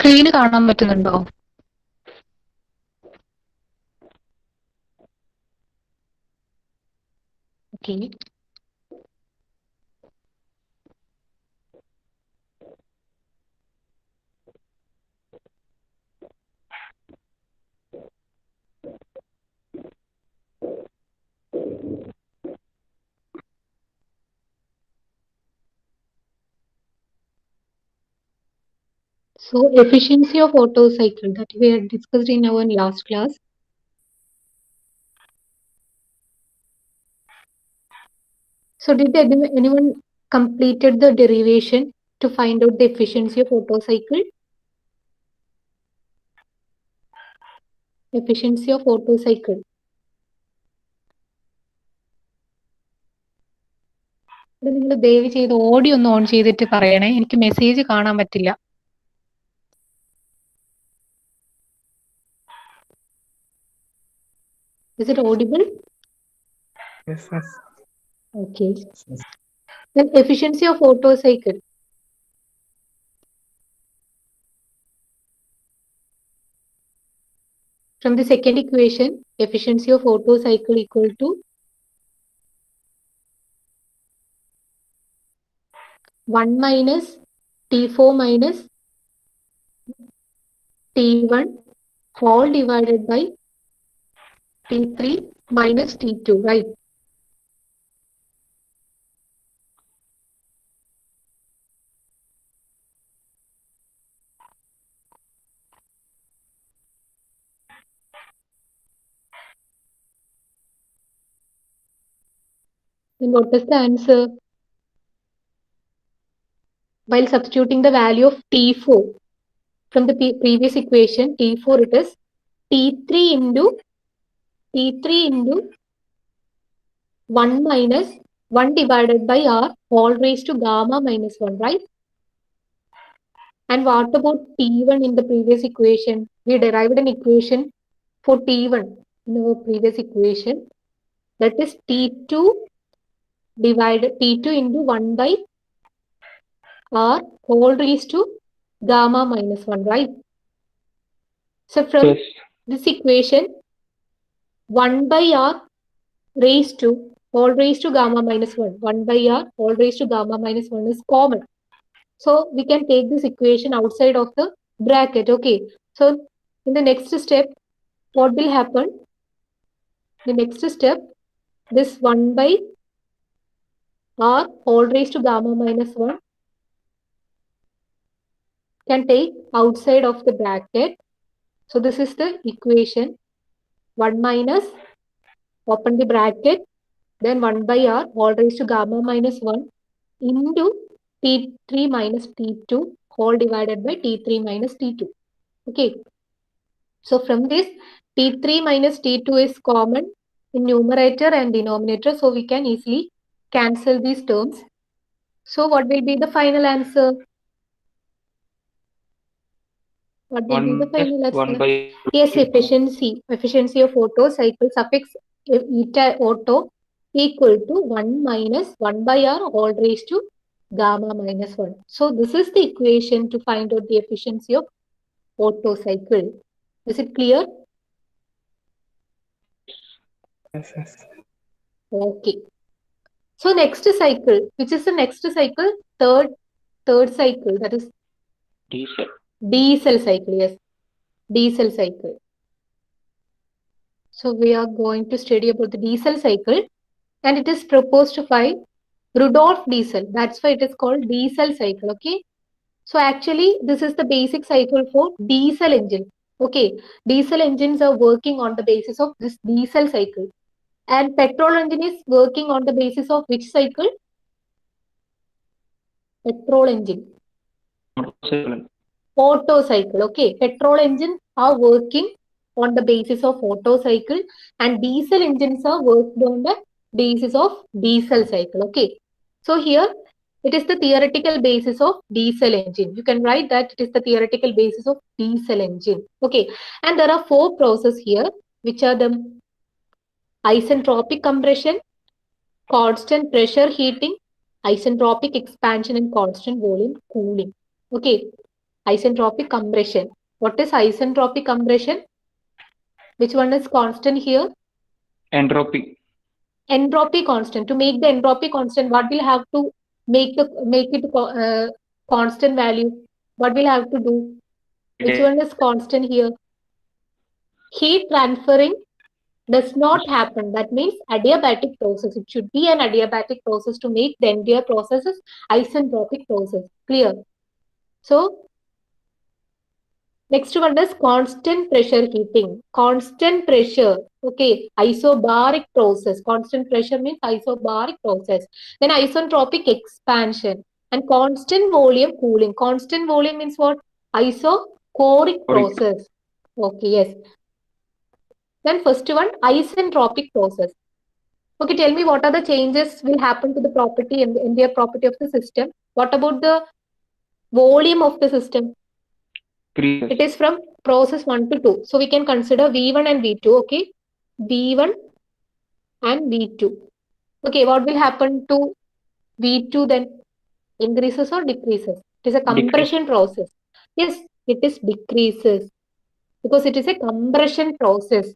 Screen കാണാൻ പറ്റുന്നുണ്ടോ? Okay. So efficiency of Otto cycle that we had discussed in our last class. So did anyone completed the derivation to find out the efficiency of Otto cycle? Efficiency of Otto cycle. നിങ്ങൾ ദയവ് ചെയ്ത് audio ഒന്ന് on ചെയ്തിട്ട് പറയണേ, എനിക്ക് message കാണാൻ പറ്റില്ല. Is it audible? Yes, yes. Okay. Then efficiency of Otto cycle. From the second equation, efficiency of Otto cycle equal to 1 minus T4 minus T1 all divided by T3 minus T2, right? Then what is the answer? While substituting the value of T4 from the previous equation, T4 it is T3 into 1 minus 1 divided by R all raised to gamma minus 1, right? And what about T1 in the previous equation? We derived an equation for T1 in our previous equation. That is T2 into 1 by R whole raised to gamma minus 1, right? So from this equation, 1 by R raised to all raised to gamma minus 1. 1 by R all raised to gamma minus 1 is common. So we can take this equation outside of the bracket. Okay. So in the next step, what will happen? The next step, this 1 by R all raised to gamma minus 1 can take outside of the bracket. So this is the equation. 1 minus, open the bracket, then 1 by R all raised to gamma minus 1 into T3 minus T2 all divided by T3 minus T2. Okay. So from this, T3 minus T2 is common in numerator and denominator. So we can easily cancel these terms. So what will be the final answer? What will be the final answer? Yes, efficiency of Otto cycle suffix eta Otto equal to 1 minus 1 by R all raised to gamma minus 1. So this is the equation to find out the efficiency of Otto cycle. Is it clear? Yes, yes. Okay. So next cycle, which is the next cycle? Third cycle, that is diesel cycle. Yes, diesel cycle. So we are going to study about the diesel cycle, and it is proposed by Rudolf Diesel. That's why it is called diesel cycle. Okay. So actually, this is the basic cycle for diesel engine. Okay. Diesel engines are working on the basis of this diesel cycle. And petrol engine is working on the basis of which cycle? Petrol engine. Otto cycle. Okay. Petrol engines are working on the basis of Otto cycle, and diesel engines are worked on the basis of diesel cycle. Okay. So here it is the theoretical basis of diesel engine. You can write that it is the theoretical basis of diesel engine. Okay. And there are 4 processes here, which are the isentropic compression, constant pressure heating, isentropic expansion, and constant volume cooling. Okay. Isentropic compression. What is isentropic compression? Which one is constant here? Entropy. Entropy constant. To make the entropy constant, what will have to make it constant value? What will have to do? Which one is constant here? Heat transferring does not happen. That means adiabatic process. It should be an adiabatic process to make the entire process is isentropic process. Clear? So next one is constant pressure heating. Constant pressure. Okay, isobaric process. Constant pressure means isobaric process. Then isentropic expansion and constant volume cooling. Constant volume means what? Isochoric process. Okay, yes. Then first one, isentropic process. Okay, tell me what are the changes will happen to the property and the entire property of the system. What about the volume of the system? It is from process 1 to 2. So we can consider V1 and V2. Okay, V1 and V2. Okay, what will happen to V2 then? Increases or decreases? It is a compression process. Yes, it is decreases because it is a compression process.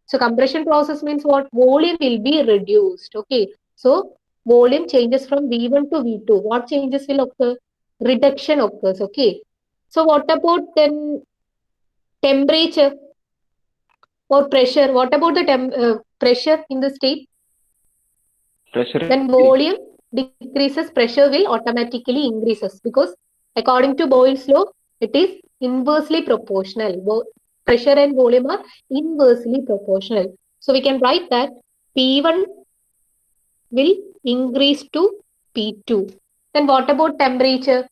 So compression process means what? Volume will be reduced. Okay, so volume changes from V1 to V2. What changes will occur? Reduction occurs. Okay, so what about then temperature or pressure? What about the pressure in the state? Pressure. When volume decreases, pressure will automatically increases because according to Boyle's law, it is inversely proportional. Pressure and volume are inversely proportional. So we can write that P1 will increase to P2. Then what about temperature?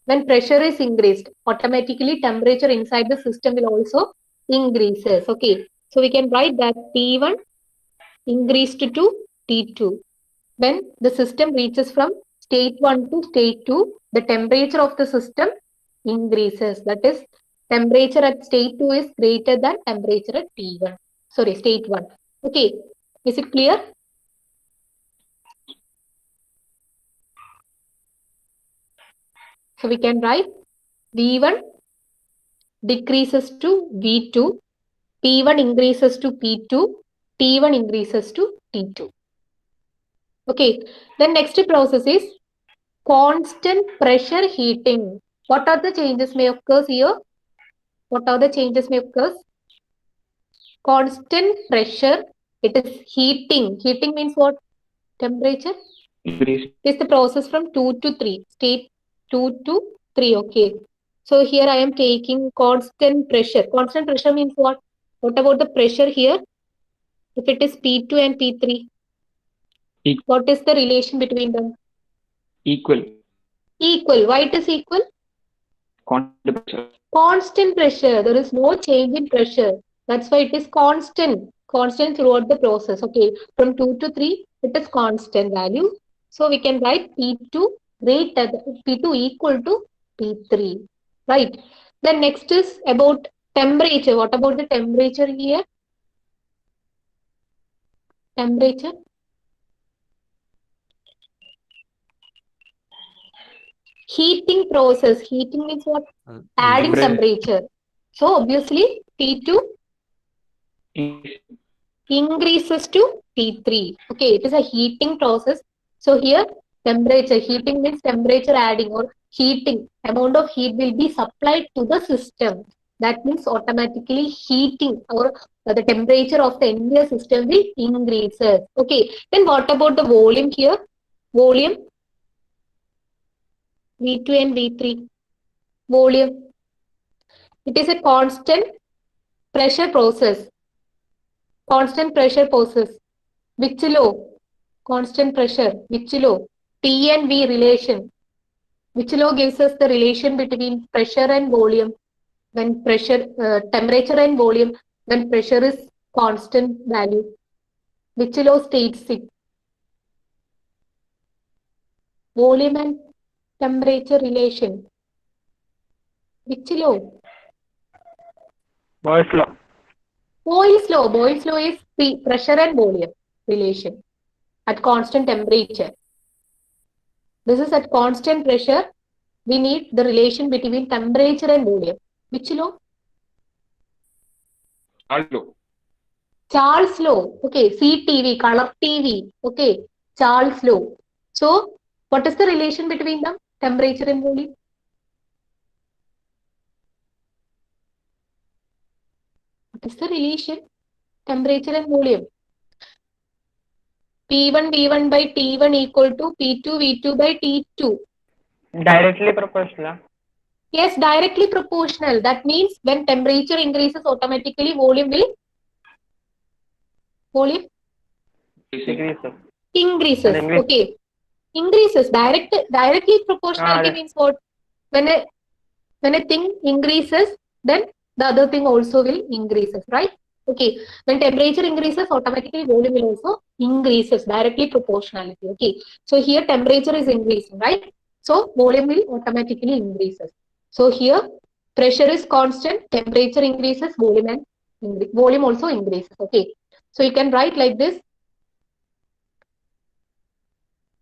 When pressure is increased, automatically temperature inside the system will also increases. Okay, so we can write that T1 increased to T2. When the system reaches from state 1 to state 2, the temperature of the system increases. That is, temperature at state 2 is greater than temperature at T1. Sorry, state 1. Okay, is it clear? So we can write V1 decreases to V2, P1 increases to P2, T1 increases to T2. Okay, then next process is constant pressure heating. What are the changes may occur here? What are the changes may occur? Constant pressure, it is heating. Heating means what? Temperature? Increase. It is the process from 2 to 3. State 2 to 3. Okay. So here I am taking constant pressure. Constant pressure means what? What about the pressure here? If it is P2 and P3, what is the relation between them? Equal. Equal. Why it is equal? Constant pressure. Constant pressure. There is no change in pressure. That's why it is constant. Constant throughout the process. Okay. From 2 to 3, it is constant value. So we can write P2 greater than P2 equal to P3. Right. Then next is about temperature. What about the temperature here? Temperature. Heating process. Heating means what? Adding temperature. So obviously T2 increases to T3. Okay, it is a heating process. So here temperature, heating means temperature adding or heating. Amount of heat will be supplied to the system. That means automatically heating or the temperature of the entire system will increases. Okay, then what about the volume here? Volume V2 and V3. Volume. It is a constant pressure process. Constant pressure process. Which law? Constant pressure. Which law? T and V relation. Which law gives us the relation between pressure and volume? When pressure, temperature and volume, when pressure is constant value. Which law states it? Volume and temperature relation. Which law? Boyle's law. Boyle's law. Boyle's law is pressure and volume relation at constant temperature. This is at constant pressure. We need the relation between temperature and volume. Which law? Charles law. Okay, CTV, color TV. Okay, Charles law. So, what is the relation between them? Temperature and volume? What is the relation? Temperature and volume. P1 V1 by T1 equal to P2 V2 by T2. Directly proportional. Yes, directly proportional. That means when temperature increases, automatically volume will Decreases. Increases. And English. Okay. Increases. Directly proportionality means what? When a thing increases, then the other thing also will increases, right? Okay. When temperature increases, automatically volume will also increases. Directly proportionality. Okay. So here temperature is increasing, right? So volume will automatically increases. So here pressure is constant, temperature increases, volume also increases. Okay. So you can write like this.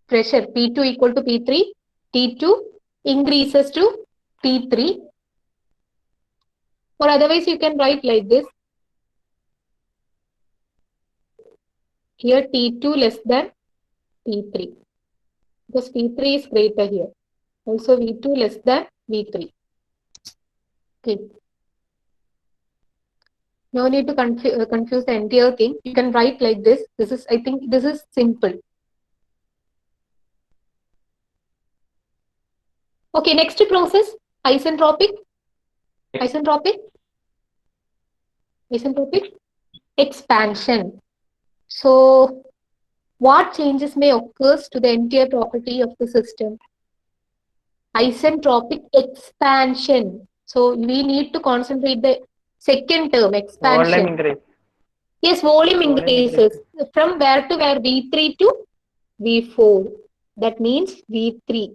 Pressure P2 equal to P3, T2 increases to T3, or otherwise you can write like this. Here T2 less than T3, because P3 is greater here. Also V2 less than V3. Okay. No need to confuse the entire thing. You can write like this. I think this is simple. Okay, next process, isentropic expansion. So what changes may occur to the entire property of the system? Isentropic expansion. So we need to concentrate the second term, expansion. Volume increase. Yes, volume increases. From where to where? V3 to V4. That means V3.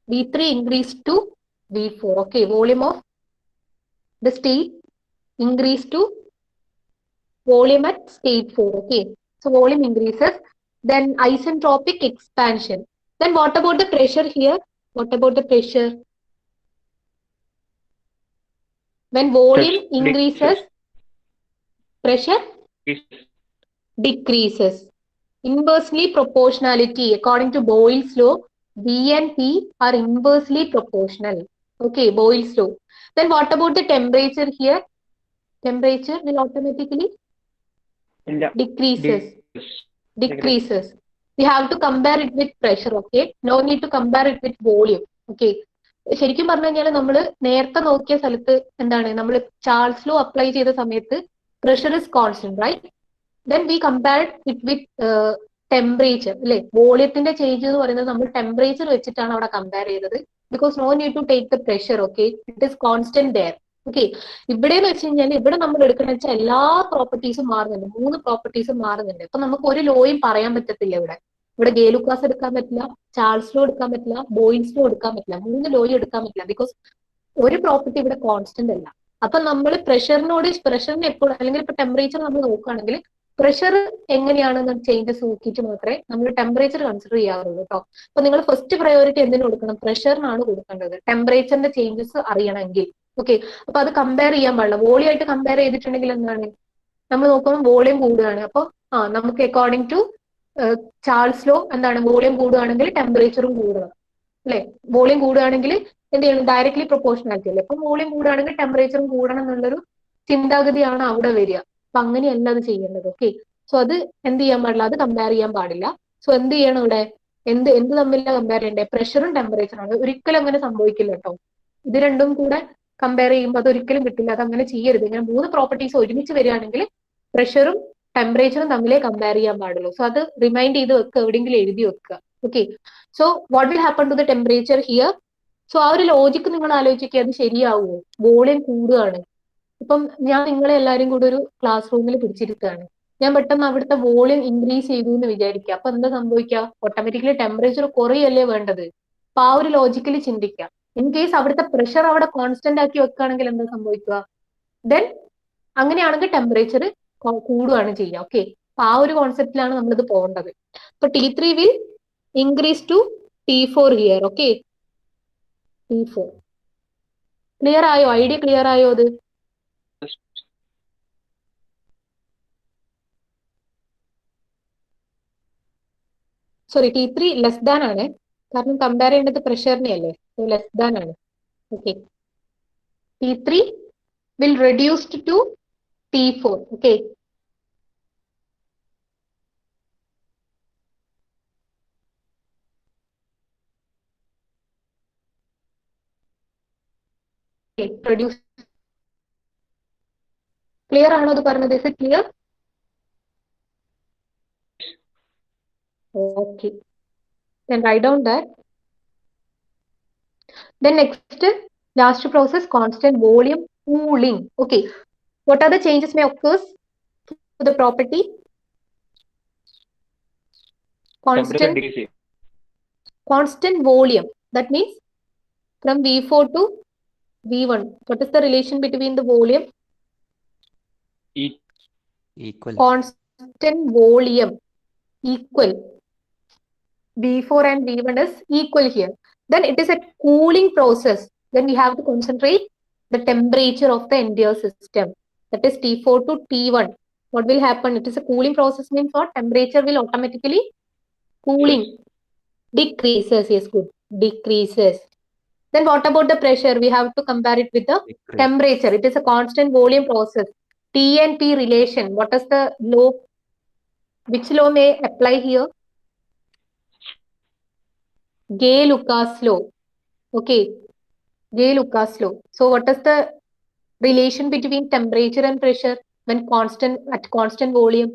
V3 increased to V4. Okay, volume of the state increased to volume at state 4. Okay, so volume increases. Then isentropic expansion. Then what about the pressure here? What about the pressure? When volume increases, pressure decreases. Inversely proportionality. According to Boyle's law, V and P are inversely proportional. Okay, Boyle's law. Then what about the temperature here? Temperature will automatically decreases. We have to compare it with pressure. Okay, no need to compare it with volume. Okay. ശരിക്കും പറഞ്ഞു കഴിഞ്ഞാൽ നമ്മൾ നേരത്തെ നോക്കിയ സ്ഥലത്ത് എന്താണ് നമ്മൾ Charles law apply ചെയ്ത സമയത്ത് pressure is constant, right? Then we compared it with temperature, അല്ലെ? വോളിയത്തിന്റെ ചേഞ്ച് എന്ന് പറയുന്നത് നമ്മൾ ടെമ്പറേച്ചർ വെച്ചിട്ടാണ് അവിടെ കമ്പയർ ചെയ്തത്. Because no need to take the pressure. Okay, it is constant there. Okay, ഇവിടെ എന്ന് വെച്ച് കഴിഞ്ഞാൽ ഇവിടെ നമ്മൾ എടുക്കുന്ന വെച്ചാൽ എല്ലാ പ്രോപ്പർട്ടീസും മാറുന്നുണ്ട്. 3 പ്രോപ്പർട്ടീസും മാറുന്നുണ്ട്. അപ്പൊ നമുക്ക് ഒരു ലോയും പറയാൻ പറ്റത്തില്ല. ഇവിടെ ഗേലുക്കാസ് എടുക്കാൻ പറ്റില്ല, ചാൾസ് ലോ എടുക്കാൻ പറ്റില്ല, ബോയിൽസ് ലോ എടുക്കാൻ പറ്റില്ല. 3 ലോയും എടുക്കാൻ പറ്റില്ല. ബിക്കോസ് ഒരു പ്രോപ്പർട്ടി ഇവിടെ കോൺസ്റ്റന്റ് അല്ല. അപ്പൊ നമ്മൾ പ്രഷറിനെ എപ്പോഴും, അല്ലെങ്കിൽ ഇപ്പൊ ടെമ്പറേച്ചർ നമ്മൾ നോക്കുകയാണെങ്കിൽ പ്രഷർ എങ്ങനെയാണ് ചേഞ്ചസ് നോക്കിയിട്ട് മാത്രമേ നമ്മൾ ടെമ്പറേച്ചർ കൺസിഡർ ചെയ്യാറുള്ളൂ കേട്ടോ. അപ്പൊ നിങ്ങൾ ഫസ്റ്റ് പ്രയോറിറ്റി എന്തിനു കൊടുക്കണം? പ്രഷറിനാണ് കൊടുക്കേണ്ടത്, ടെമ്പറേച്ചറിന്റെ ചേഞ്ചസ് അറിയണമെങ്കിൽ. ഓക്കെ, അപ്പൊ അത് കമ്പയർ ചെയ്യാൻ പാടില്ല. വോളിയം ആയിട്ട് കമ്പയർ ചെയ്തിട്ടുണ്ടെങ്കിൽ എന്താണ് നമ്മൾ നോക്കുമ്പോൾ വോളിയം കൂടുകയാണ്. അപ്പൊ നമുക്ക് അക്കോർഡിംഗ് ടു ചാൾസ് ലോ എന്താണ്, വോളിയം കൂടുകയാണെങ്കിൽ ടെമ്പറേച്ചറും കൂടണം, അല്ലെ? വോളിയം കൂടുകയാണെങ്കിൽ എന്ത് ചെയ്യണം? ഡയറക്ട്ലി പ്രൊപ്പോർഷണാലിറ്റി അല്ലേ. അപ്പൊ വോളിയം കൂടുകയാണെങ്കിൽ ടെമ്പറേച്ചറും കൂടണം എന്നുള്ളൊരു ചിന്താഗതിയാണ് അവിടെ വരിക. അപ്പൊ അങ്ങനെയല്ല അത് ചെയ്യേണ്ടത്. ഓക്കെ, സോ അത് എന്ത് ചെയ്യാൻ പാടില്ല, അത് കമ്പയർ ചെയ്യാൻ പാടില്ല. സോ എന്ത് ചെയ്യണം ഇവിടെ? എന്ത് തമ്മിലാണ് കമ്പയർ ചെയ്യേണ്ടത്? പ്രഷറും ടെമ്പറേച്ചറാണ്. ഒരിക്കലും അങ്ങനെ സംഭവിക്കില്ല കേട്ടോ. ഇത് രണ്ടും കൂടെ കമ്പയർ ചെയ്യുമ്പോൾ അത് ഒരിക്കലും കിട്ടില്ല. അത് അങ്ങനെ ചെയ്യരുത്. ഇങ്ങനെ 3 പ്രോപ്പർട്ടീസ് ഒരുമിച്ച് വരികയാണെങ്കിൽ പ്രഷറും ടെമ്പറേച്ചറും തമ്മിലേ കമ്പയർ ചെയ്യാൻ പാടുള്ളൂ. സോ അത് റിമൈൻഡ് ചെയ്ത് വെക്കുക, എവിടെയെങ്കിലും എഴുതി വെക്കുക. Okay, so what will happen to the temperature here? So ആ ഒരു ലോജിക്ക് നിങ്ങൾ ആലോചിക്കുക, അത് ശരിയാവുമോ? വോളിയം കൂടുകയാണ്. ഇപ്പം ഞാൻ നിങ്ങളെ എല്ലാവരും കൂടെ ഒരു ക്ലാസ് റൂമിൽ പിടിച്ചിരുത്തുകയാണ്. ഞാൻ പെട്ടെന്ന് അവിടുത്തെ വോളിയം ഇൻക്രീസ് ചെയ്തു എന്ന് വിചാരിക്കുക. അപ്പൊ എന്താ സംഭവിക്കുക? ഓട്ടോമാറ്റിക്കലി ടെമ്പറേച്ചർ കുറയല്ലേ വേണ്ടത്? അപ്പൊ ആ ഒരു ലോജിക്കലി ചിന്തിക്കുക. ഇൻ കേസ് അവിടുത്തെ പ്രഷർ അവിടെ കോൺസ്റ്റന്റ് ആക്കി വെക്കുകയാണെങ്കിൽ എന്താ സംഭവിക്കുക? ദെൻ അങ്ങനെയാണെങ്കിൽ ടെമ്പറേച്ചർ കൂടുകയാണ് ചെയ്യുക. ഓക്കെ, അപ്പൊ ആ ഒരു കോൺസെപ്റ്റിലാണ് നമ്മളിത് പോകേണ്ടത്. അപ്പൊ T3 will increase to T4 here. Okay, T4. Clear ആയോ? ഐഡിയ ക്ലിയർ ആയോ അത്? സോറി, T3 ലെസ് ദാൻ ആണ്, കാരണം കമ്പയർ ചെയ്യേണ്ടത് പ്രഷറിനെ അല്ലേ, ലെസ് ദാൻ ആണ്. Okay, T3 will reduced to T4. Okay. Okay, reduce. Clear ആണോ അത് പറഞ്ഞത്? Is it clear? Okay. Then write down that. Then next, last process, constant volume cooling. Okay. What are the changes may occur to the property? Temperature decrease. Constant volume. That means from V4 to V1. What is the relation between the volume? Equal. Constant volume equal. V4 and V1 is equal here. Then it is a cooling process. Then we have to concentrate the temperature of the entire system. That is T4 to T1. What will happen? It is a cooling process, means what? Temperature will automatically cooling decreases. Yes, good. Decreases. Then what about the pressure? We have to compare it with the temperature. It is a constant volume process. T and P relation. What is the law? Which law may apply here? Gay-Lucas law. Okay, Gay-Lucas law. So what is the relation between temperature and pressure when at constant volume?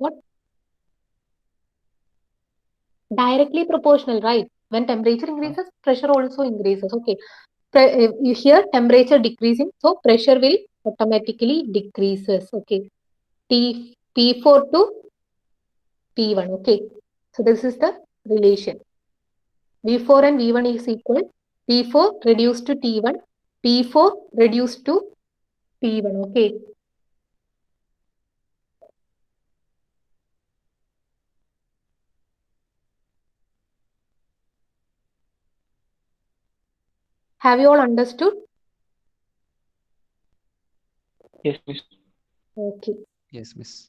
What? Directly proportional, right? When temperature increases, pressure also increases. Okay. Here temperature decreasing, so pressure will automatically decreases. Okay. P4 to P1. Okay. So this is the relation. V4 and V1 is equal. P4 reduced to T1. P4 reduced to P1. Okay. Have you all understood? Yes, miss. Okay. Yes, miss.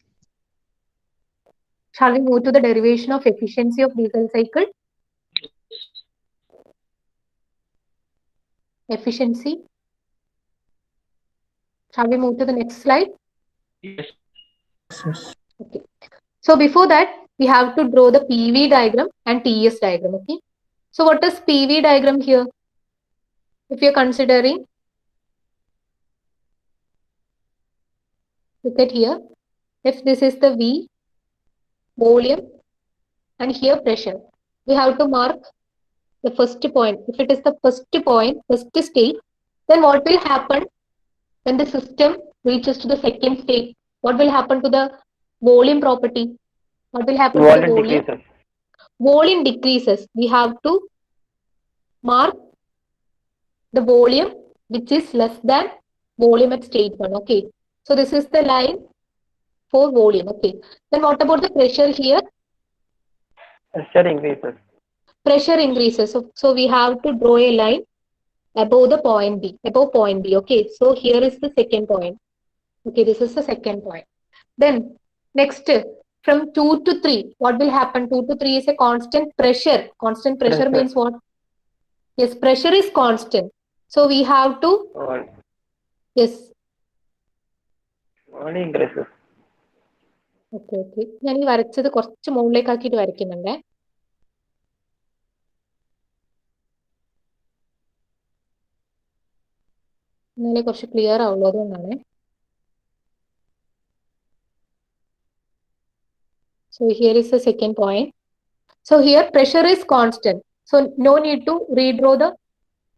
Shall we move to the derivation of efficiency of diesel cycle? Efficiency. Shall we move to the next slide? Yes. Okay. So before that, we have to draw the PV diagram and TS diagram. Okay. So what is PV diagram here? If you're considering, look at here. If this is the V, volume, and here pressure, we have to mark the first point. If it is the first point, first state, then what will happen when the system reaches to the second state? What will happen to the volume property? What will happen to the volume? Decreases. Volume decreases. We have to mark the volume which is less than volume at state 1. Okay. So this is the line for volume. Okay. Then what about the pressure here? Pressure increases. Pressure increases. So we have to draw a line above the point B. Above point B. Okay. So here is the second point. Okay. This is the second point. Then next, from 2 to 3, what will happen? 2 to 3 is a constant pressure. Constant pressure means what? Yes, pressure is constant. So we have to, yes. Volume increases. Okay, okay. ഞാൻ ഈ വരച്ചത് കുറച്ച് മുകളിലേക്ക് ആക്കിയിട്ട് വരയ്ക്കുന്നുണ്ടേ. എന്നാലേ കുറച്ച് clear ആവുള്ളൂ, അതുകൊണ്ടാണ്. So here is the second point. So here pressure is constant. So no need to redraw the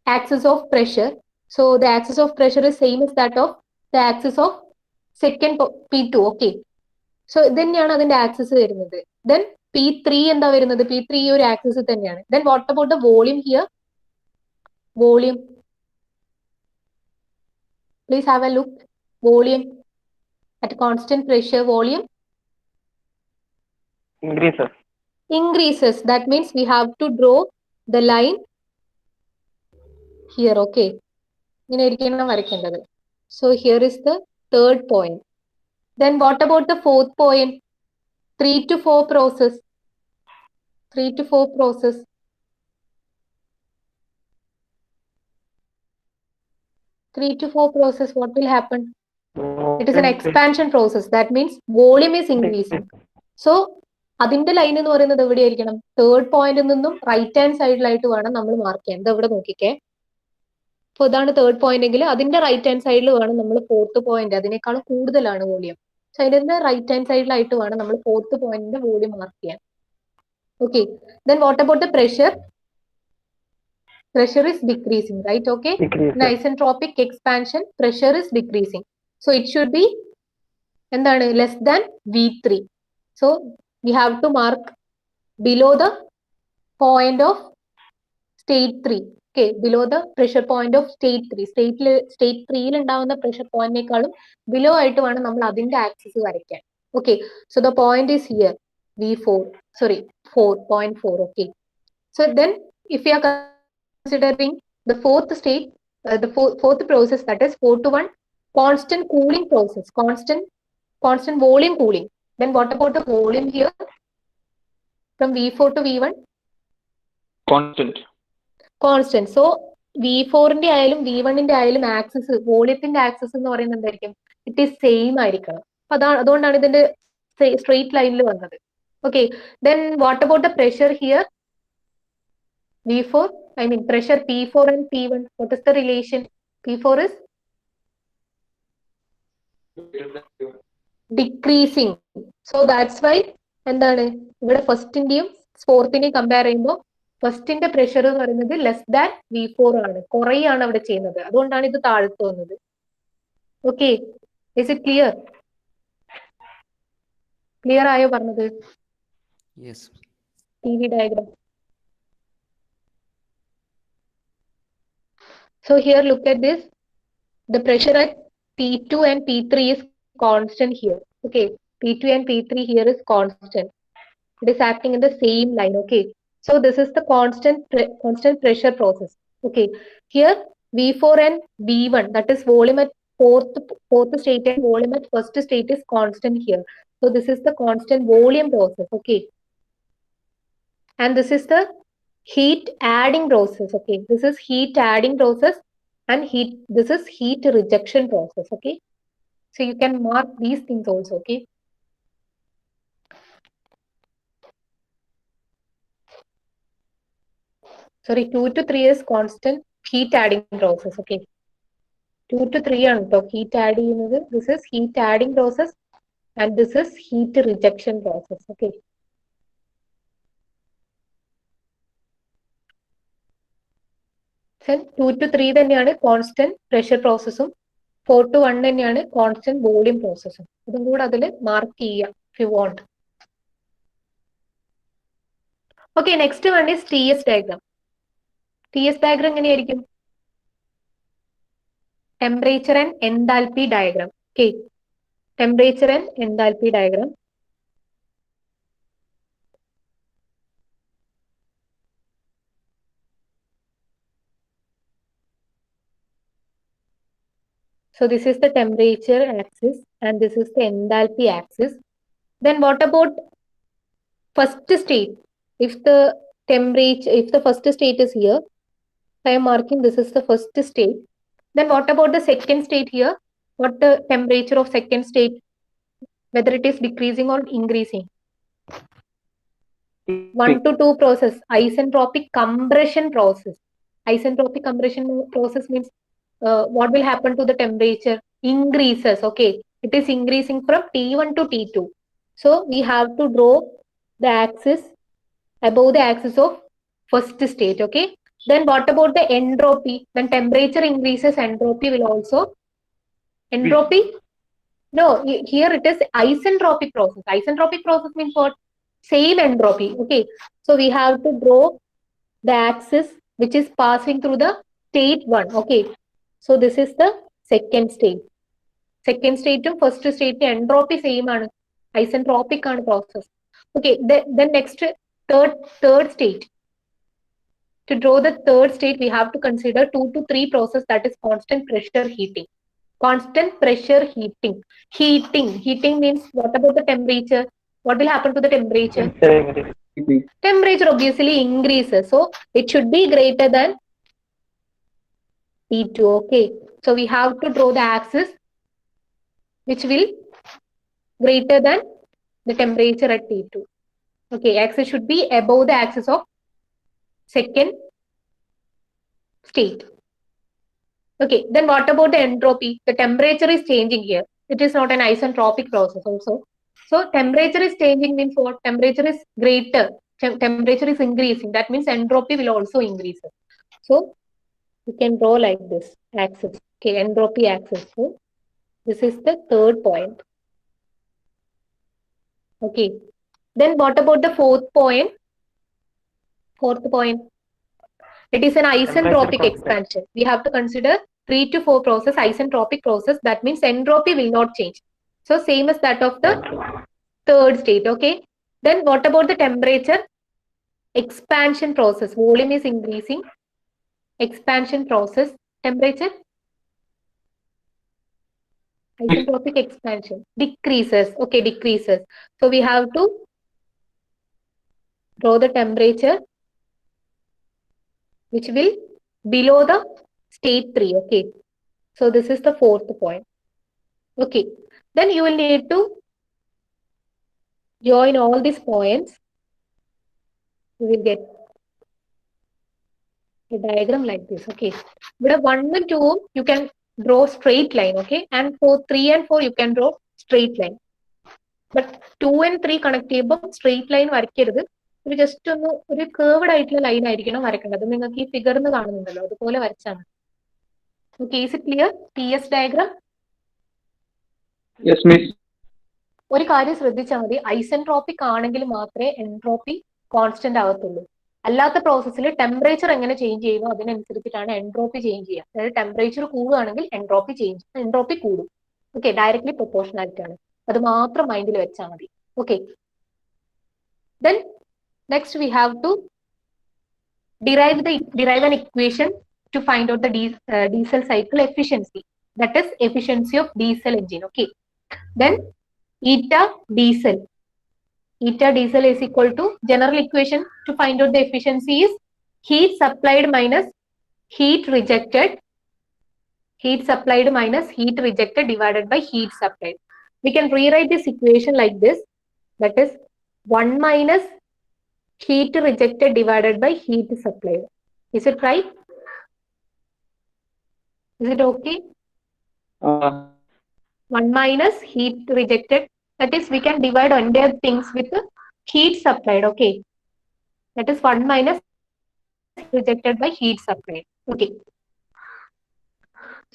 axis of pressure. So the axis of pressure is same as that of the axis of second P2. Okay. So തന്നെയാണ് അതിന്റെ axis വരുന്നത്. Then P3 എന്താ വരുന്നത്? P3 ഈ ഒരു axis തന്നെയാണ്. Then what about the volume here? Volume. Please have a look. Volume at constant pressure, volume increases. increases. That means we have to draw the line here. Okay. So here is the third point. Then what about the fourth point? 3 to 4 process. 3 to 4 process. 3 to 4 process, what will happen? It is an expansion process. That means volume is increasing. So, അതിന്റെ line എന്ന് പറയുന്നത് എവിടെയായിരിക്കണം? Third പോയിന്റിൽ നിന്നും right hand സൈഡിലായിട്ട് വേണം നമ്മൾ mark ചെയ്യാൻ. ഇത് എവിടെ നോക്കിക്കേ. അപ്പോൾ ഇതാണ് തേർഡ് പോയിന്റ് എങ്കിൽ അതിന്റെ റൈറ്റ് ഹാൻഡ് സൈഡിൽ വേണം നമ്മൾ ഫോർത്ത് പോയിന്റ്. അതിനേക്കാളും കൂടുതലാണ് വോളിയം. സോ അതിന്റെ റൈറ്റ് ഹാൻഡ് സൈഡിലായിട്ട് വേണം നമ്മൾ ഫോർത്ത് പോയിന്റിന്റെ വോളിയം മാർക്ക് ചെയ്യാൻ. Okay. Then what about the pressure? Pressure is decreasing, right? Okay. In isentropic expansion, pressure is decreasing. So it should be less than V3. So we have to mark below the point of state 3. Okay, below the pressure point of state 3. State 3 il undavuna pressure point nekkalum below aayittu vana nammal adinte axis varikkan. Okay, so the point is here V4. Sorry, 4.4. Okay. So then if we are considering the fourth state, the fourth process, that is 4 to 1 constant cooling process, constant volume cooling. Then what about the volume here from V4 to V1? Constant. So V4 ന്റെ ആയാലും V1 ന്റെ ആയാലും axis, വോളിയത്തിന്റെ axis എന്ന് പറയുന്നത് എന്തായിരിക്കും? It is same ആയിരിക്കണം. അതുകൊണ്ടാണ് ഇതിന്റെ സ്ട്രെയിറ്റ് ലൈനിൽ വന്നത്. Okay. Then what about the pressure here? V4, I mean pressure P4 and P1. What is the relation? P4 is decreasing. So that's why എന്താണ് ഇവിടെ ഫസ്റ്റിന്റെയും ഫോർത്തിന്റെയും കമ്പയർ ചെയ്യുമ്പോൾ ഫസ്റ്റിന്റെ പ്രഷർ എന്ന് പറയുന്നത് ലെസ് ദാൻ V4 ആണ്, കുറയാണ് അവിടെ ചെയ്യുന്നത്. അതുകൊണ്ടാണ് ഇത് താഴത്ത് വന്നത്. Okay. Is it clear? Clear ആയോ പറഞ്ഞത്? T V diagram. So here look at this. The pressure at P2 and P3 is constant here. Okay. P2 and P3 here is constant. It is acting in the same line. Okay. So this is the constant pressure process. Okay. Here V4 and V1, that is volume at fourth state and volume at first state is constant here. So this is the constant volume process. Okay. And this is the heat adding process. Okay, this is heat adding process, and this is heat rejection process. Okay, so you can mark these things also. Okay, sorry, 2 to 3 is constant heat adding process. Okay, 2 to 3 ആണ് ട്ടോ heat add ചെയ്യുന്നത്. This is heat adding process and this is heat rejection process. Okay. Then 2 to 3 തന്നെയാണ് constant pressure പ്രോസസ്സും 4 to 1 തന്നെയാണ് constant volume പ്രോസസ്സും. ഇതും കൂടെ അതിൽ mark ചെയ്യാം if you want. Okay, next one is TS diagram. TS diagram എങ്ങനെയായിരിക്കും? Temperature and enthalpy diagram. Okay, temperature and enthalpy diagram. So this is the temperature axis and this is the enthalpy axis. Then what about first state? If the first state is here, I am marking this is the first state. Then what about the second state here? What the temperature of second state? Whether it is decreasing or increasing? 1 to 2 process, isentropic compression process. Isentropic compression process means what will happen to the temperature? Increases. Okay, it is increasing from T1 to T2. So we have to draw the axis above the axis of first state. Okay, then what about the entropy? When temperature increases, entropy will also entropy. No, here it is isentropic process. Isentropic process means what? Same entropy. Okay, so we have to draw the axis which is passing through the state 1. Okay, so this is the second state. Second state to first state entropy same ആണ്, isentropic ആണ് process. Okay, then next third state. To draw the third state, we have to consider 2 to 3 process, that is constant pressure heating. Constant pressure heating. Heating means what about the temperature? What will happen to the temperature? Temperature obviously increases. So it should be greater than T2. Okay. So we have to draw the axis which will greater than the temperature at T2. Okay. Axis should be above the axis of second state. Okay. Then what about the entropy? The temperature is changing here. It is not an isentropic process also. So temperature is changing means what? Temperature is greater. Temperature is increasing. That means entropy will also increase. So you can draw like this axis. Okay, entropy axis. So this is the third point. Okay. Then what about the fourth point? Fourth point. It is an isentropic expansion. We have to consider 3 to 4 process, isentropic process. That means entropy will not change. So same as that of the third state. Okay. Then what about the temperature? Expansion process. Volume is increasing. Expansion process. Temperature? Isentropic expansion. Decreases. Okay, decreases. So we have to draw the temperature which will below the state 3. Okay. So this is the fourth point. Okay. Then you will need to join all these points. You will get a diagram like this. Okay. But 1 and 2 you can draw straight line. Okay. And for 3 and 4 you can draw straight line. But 2 and 3 connect ചെയ്യുമ്പോൾ straight line വരയ്ക്കരുത്. ഒരു just ഒന്ന് ഒരു curved ആയിട്ടുള്ള line ആയിരിക്കണം വരക്കേണ്ടത്. നിങ്ങൾക്ക് ഈ ഫിഗറിന്ന് കാണുന്നുണ്ടല്ലോ അതുപോലെ വരച്ചാണ്. Okay, is it clear? TS diagram? Yes, miss. ഒരു കാര്യം ശ്രദ്ധിച്ചാൽ മതി, ഐസെൻട്രോപിക് ആണെങ്കിൽ മാത്രമേ എൻട്രോപ്പി കോൺസ്റ്റന്റ് ആകത്തുള്ളൂ. അല്ലാത്ത പ്രോസസ്സിൽ ടെമ്പറേച്ചർ എങ്ങനെ ചേഞ്ച് ചെയ്യുമോ അതിനനുസരിച്ചിട്ടാണ് എൻട്രോപ്പി ചേഞ്ച് ചെയ്യുക. അതായത് ടെമ്പറേച്ചർ കൂടുകയാണെങ്കിൽ എൻട്രോപ്പി കൂടും. ഓക്കെ, ഡയറക്ട്ലി പ്രൊപ്പോർഷണാലിറ്റി ആണ്. അത് മാത്രം മൈൻഡിൽ വെച്ചാൽ മതി. Okay, then next we have to derive an equation to find out the diesel cycle efficiency, that is efficiency of diesel engine. Okay, then eta diesel is equal to, general equation to find out the efficiency is heat supplied minus heat rejected divided by heat supplied. We can rewrite this equation like this, that is 1 minus heat rejected divided by heat supplied. Is it right? Is it okay? 1 minus heat rejected, that is we can divide entire things with heat supplied. Okay, that is 1 minus rejected by heat supplied. Okay,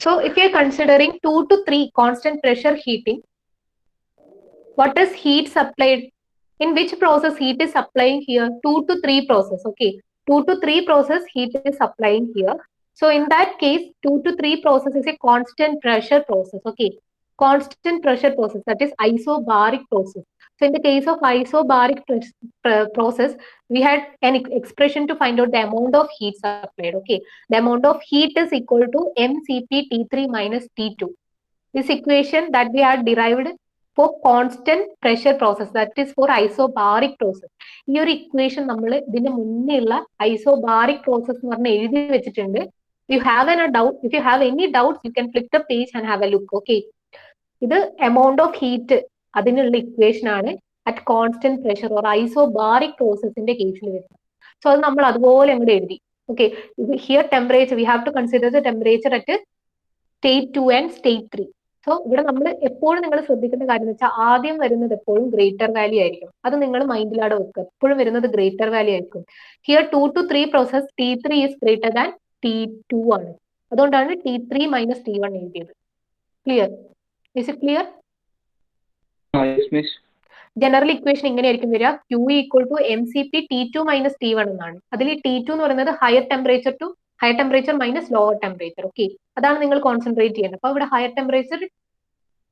so if you are considering 2 to 3 constant pressure heating, what is heat supplied? In which process heat is supplying here? 2 to 3 process. Okay, 2 to 3 process heat is supplying here. So in that case 2 to 3 process is a constant pressure process. Okay, constant pressure process, that is isobaric process. So in the case of isobaric process, we had an expression to find out the amount of heat supplied. Okay, the amount of heat is equal to mCp T3 minus T2. This equation that we had derived for constant pressure process, that is for isobaric process. ഈ ഒരു equation നമ്മൾ ഇതിന് മുന്നേയുള്ള isobaric process എന്ന് പറഞ്ഞ് എഴുതി വെച്ചിട്ടുണ്ട്. If you have any doubts, you can flip the page and have a look. Okay, ഇത് amount of heat അതിനുള്ള ഇക്വേഷൻ ആണ് at constant pressure or isobaric processന്റെ കേസിൽ വരുന്നത്. സോ അത് നമ്മൾ അതുപോലെ അങ്ങോട്ട് എഴുതി. Okay, here temperature, we have to consider the temperature at state 2 and state 3. So ഇവിടെ നമ്മൾ എപ്പോഴും നിങ്ങൾ ശ്രദ്ധിക്കേണ്ട കാര്യം എന്ന് വെച്ചാൽ ആദ്യം വരുന്നത് എപ്പോഴും ഗ്രേറ്റർ വാല്യൂ ആയിരിക്കും. അത് നിങ്ങൾ മൈൻഡിലാടെ വെക്കുക. എപ്പോഴും വരുന്നത് ഗ്രേറ്റർ വാല്യൂ ആയിരിക്കും. Here 2 to 3 process T3 is greater than T2 ആണ്. അതുകൊണ്ടാണ് T3 മൈനസ് T1 എഴുതിയത്. Clear? Is it clear? Yes, miss. General equation ഇങ്ങനെയായിരിക്കും വരിക, Q equal to mCp T2 minus T1 എന്നാണ്. അതിൽ T2 എന്ന് പറയുന്നത് higher temperature minus lower temperature. Okay, അതാണ് നിങ്ങൾ കോൺസെൻട്രേറ്റ് ചെയ്യേണ്ടത്. അപ്പൊ ഇവിടെ ഹയർ ടെമ്പറേച്ചർ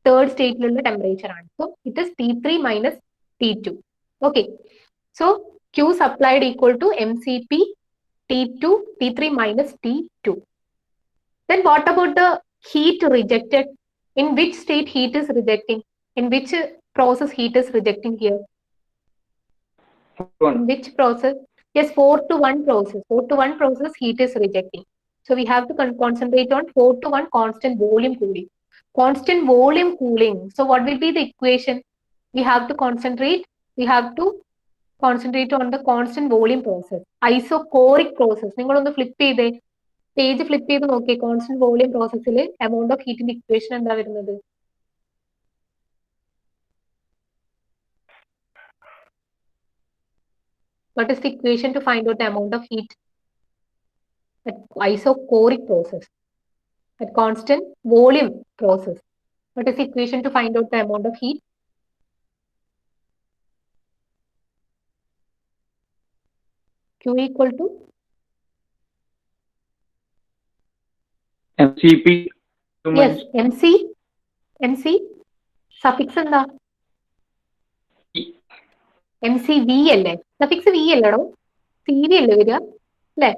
തേർഡ് സ്റ്റേറ്റിലുള്ള ടെമ്പറേച്ചർ ആണ്. So it is T3 minus T2. Okay, so Q supplied equal to MCP T2, T3 minus T2. Then what about the heat rejected? In which state heat is rejecting? In which process heat is rejecting here? In which process? Yes, 4-to-1 process. 4-to-1 process heat is rejecting. So we have to concentrate on 4-to-1 constant volume cooling. Constant volume cooling. So what will be the equation? We have to concentrate on the constant volume process. Isochoric process. നിങ്ങളൊന്ന് flip ചെയ്തേ. Page flip ചെയ്ത് നോക്കിയേ. Constant volume പ്രോസസ്സിൽ amount of heat equation എന്താ വരുന്നത്? What is the equation to find out the amount of heat at isochoric process? At constant volume process. What is the equation to find out the amount of heat? Q equal to MCP. yes, MC suffix എന്താ? MCV അല്ലേ? Suffix V അല്ലടോ, CV അല്ലേ വരിക അല്ലേ?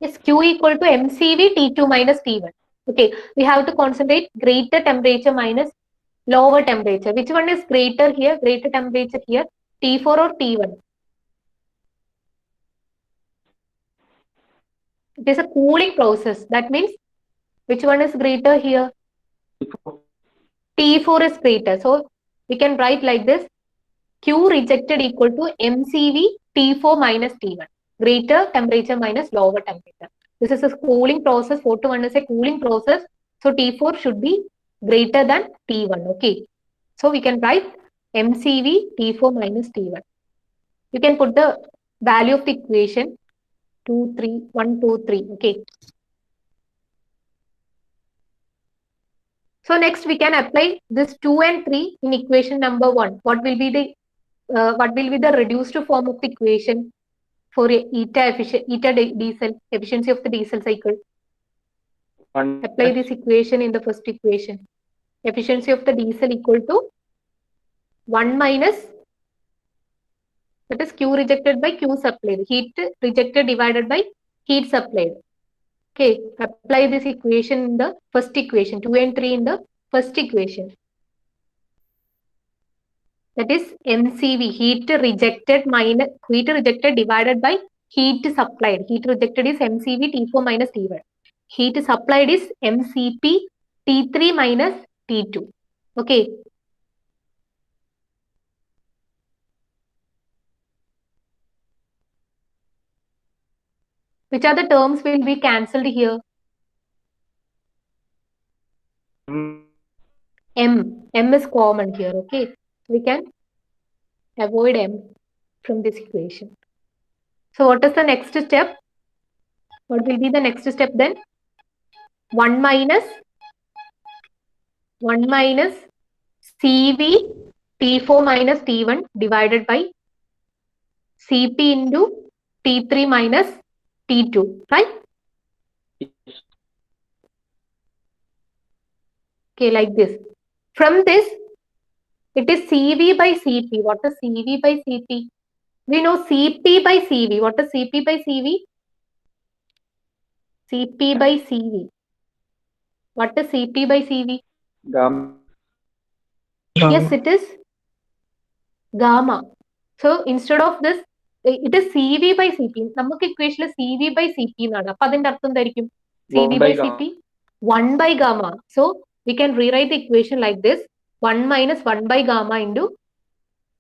Yes, Q equal to MCV T2 minus T1. Okay, we have to concentrate greater temperature minus lower temperature. Which one is greater here? Greater temperature here, T4 or T1? It is a cooling process. That means which one is greater here? T4 is greater. So we can write like this: Q rejected equal to MCV T4 minus T1. Greater temperature minus lower temperature. This is a cooling process. 4-to-1 is a cooling process. So T4 should be greater than T1. Okay. So we can write MCV T4 minus T1. You can put the value of the equation 2, 3, 1, 2, 3. Okay. So next we can apply this 2 and 3 in equation number 1. What will be the reduced form of the equation for eta diesel efficiency of the diesel cycle? Apply this equation in the first equation. Efficiency of the diesel equal to 1 minus, that is Q rejected by Q supplied. Heat rejected divided by heat supplied. Okay, apply this equation in the first equation. 2 and 3 in the first equation. That is MCV, heat rejected divided by heat supplied. Heat rejected is MCV T4 minus T1. Heat supplied is MCP T3 minus T2. Okay. Which are the terms will be cancelled here? M is common here. Okay. We can avoid M from this equation. So what is the next step? What will be the next step then? 1 minus CV T4 minus T1 divided by CP into T3 minus T2, right? Yes. Okay, like this. From this, it is CV by CP. What is CV by CP? We know CP by CV. What is CP by CV? CP by CV. What is CP by CV? Gamma. Yes, it is gamma. So instead of this, it is CV by CP. നമുക്ക് ഇക്വേഷനിൽ CV by CP എന്നാണ്. അപ്പൊ അതിന്റെ അർത്ഥം എന്തായിരിക്കും? CV by CP 1 by gamma. So we can rewrite the equation like this: 1 minus 1 by gamma into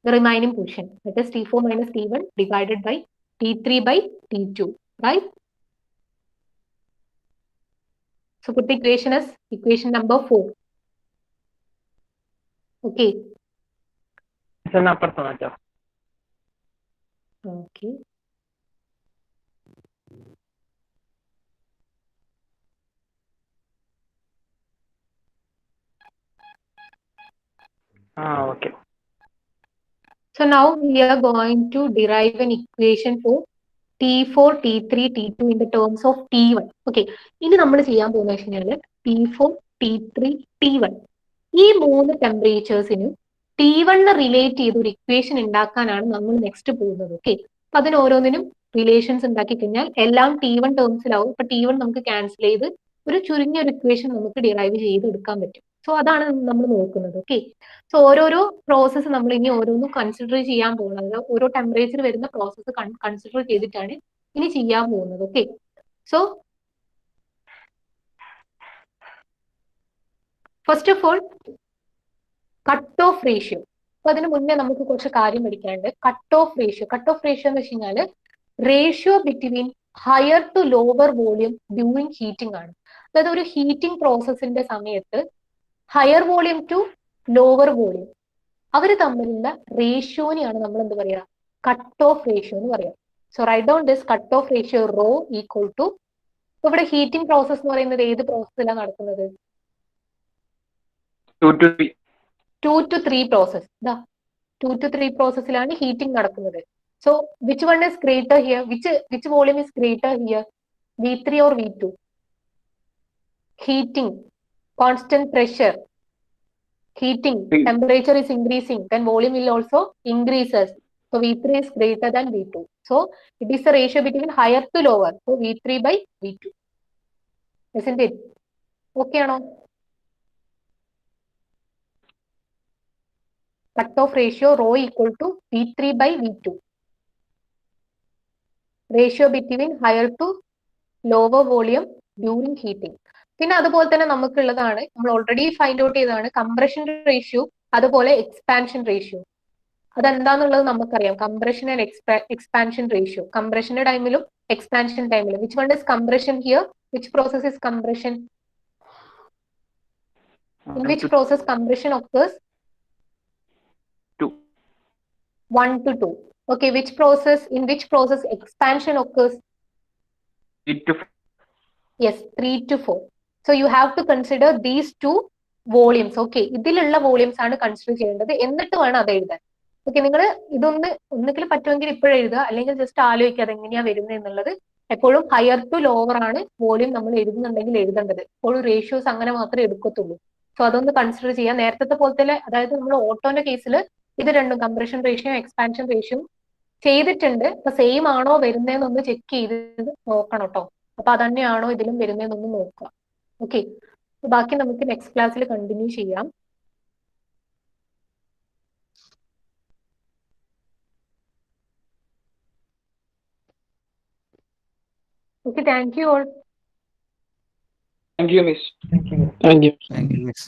the remaining portion. That is T4 minus T1 divided by T3 by T2, right? So put the equation as equation number 4. Okay. Okay. Okay. So now we are going to derive an equation for T4, T3, T2 in the terms of T1. Okay. ഇനി നമ്മൾ ചെയ്യാൻ പോകുന്ന T4, T3, T1. ഈ മൂന്ന് ടെമ്പറേച്ചേഴ്സിനും T1 relate ചെയ്ത് ഒരു equation ഉണ്ടാക്കാനാണ് നമ്മൾ നെക്സ്റ്റ് പോകുന്നത്. ഓക്കെ, അപ്പൊ അതിന് ഓരോന്നിനും റിലേഷൻസ് ഉണ്ടാക്കി കഴിഞ്ഞാൽ എല്ലാം T1 ടേംസിലാവും. ഇപ്പൊ T1 നമുക്ക് ക്യാൻസൽ ചെയ്ത് ഒരു ചുരുങ്ങിയ ഒരു ഇക്വേഷൻ നമുക്ക് ഡിറൈവ് ചെയ്ത് എടുക്കാൻ പറ്റും. സോ അതാണ് നമ്മൾ നോക്കുന്നത്. ഓക്കെ, സോ ഓരോരോ പ്രോസസ്സ് നമ്മൾ ഇനി ഓരോന്നും കൺസിഡർ ചെയ്യാൻ പോകുന്നത്, ഓരോ ടെമ്പറേച്ചർ വരുന്ന പ്രോസസ്സ് കൺസിഡർ ചെയ്തിട്ടാണ് ഇനി ചെയ്യാൻ പോകുന്നത്. Okay, so first of all cut off ratio. അപ്പൊ അതിന് മുന്നേ നമുക്ക് കുറച്ച് കാര്യം പഠിക്കാനുണ്ട്. കട്ട് ഓഫ് റേഷ്യോ എന്ന് വെച്ച് കഴിഞ്ഞാല് ratio between higher to lower volume during heating ആണ്. അതായത് ഒരു ഹീറ്റിംഗ് പ്രോസസ്സിന്റെ സമയത്ത് higher volume to lower volume അവർ തമ്മിലുള്ള റേഷ്യോനെയാണ് നമ്മൾ എന്ത് പറയാ, കട്ട് ഓഫ് റേഷ്യോ എന്ന് പറയാം. So write down this cut off ratio rho equal to, ഇവിടെ ഹീറ്റിംഗ് പ്രോസസ് എന്ന് പറയുന്നത് ഏത് പ്രോസസ്സിലാണ് നടക്കുന്നത്? 2 to 3 പ്രോസസ്. 2 to 3 പ്രോസസ്സിലാണ് ഹീറ്റിംഗ് നടക്കുന്നത്. So which one is greater here, which volume is greater here, V3 or V2? Heating, constant pressure, heating, temperature is increasing, then volume will also increases. So V3 is greater than V2. So it is the ratio between higher to lower. So V3 by V2. Isn't it? Okay or no? Cut off ratio rho equal to V3 by V2. Ratio between higher to lower volume during heating. പിന്നെ അതുപോലെ തന്നെ നമുക്കുള്ളതാണ്, നമ്മൾ already find out ചെയ്തതാണ്, compression ratio അതുപോലെ expansion ratio. അതെന്താന്നുള്ളത് നമുക്കറിയാം, compression and expansion ratio. കംപ്രഷന്റെ ടൈമിലും expansion ടൈമിലും. Which one is compression here? Which process is compression? In which process compression occurs? 1 to 2. Okay, in which process expansion occurs? 3 to 4. Yes, 3 to 4. So you have to consider these two volumes. Okay, ഇതിലുള്ള volumes ആണ് consider ചെയ്യേണ്ടത്, എന്നിട്ട് വേണം അത് എഴുതാൻ. Okay, നിങ്ങൾ ഇതൊന്ന് ഒന്നുകിൽ പറ്റുമെങ്കിൽ ഇപ്പോഴും എഴുതുക, അല്ലെങ്കിൽ ജസ്റ്റ് ആലോചിക്കുക അതെങ്ങനെയാ വരുന്നത് എന്നുള്ളത്. എപ്പോഴും ഹയർ ടു ലോവർ ആണ് വോളിയം നമ്മൾ എഴുതുന്നുണ്ടെങ്കിൽ എഴുതേണ്ടത്. എപ്പോഴും റേഷ്യോസ് അങ്ങനെ മാത്രമേ എടുക്കത്തുള്ളൂ. സോ അതൊന്ന് കൺസിഡർ ചെയ്യാം. നേരത്തെ പോലത്തെ, അതായത് നമ്മൾ ഓട്ടോന്റെ കേസിൽ ഇത് രണ്ടും കംപ്രഷൻ റേഷ്യോ എക്സ്പാൻഷൻ റേഷ്യോ ചെയ്തിട്ടുണ്ട്. അപ്പൊ സെയിം ആണോ വരുന്നതെന്നൊന്ന് ചെക്ക് ചെയ്ത് നോക്കണം കേട്ടോ. അപ്പൊ അതന്നെയാണോ ഇതിലും വരുന്നതെന്നൊന്ന് നോക്കുക. ഓക്കെ, ബാക്കി നമുക്ക് നെക്സ്റ്റ് ക്ലാസ്സിൽ കണ്ടിന്യൂ ചെയ്യാം. Okay, thank you all. Thank you, Miss. Thank you. Thank you. Thank you, Miss.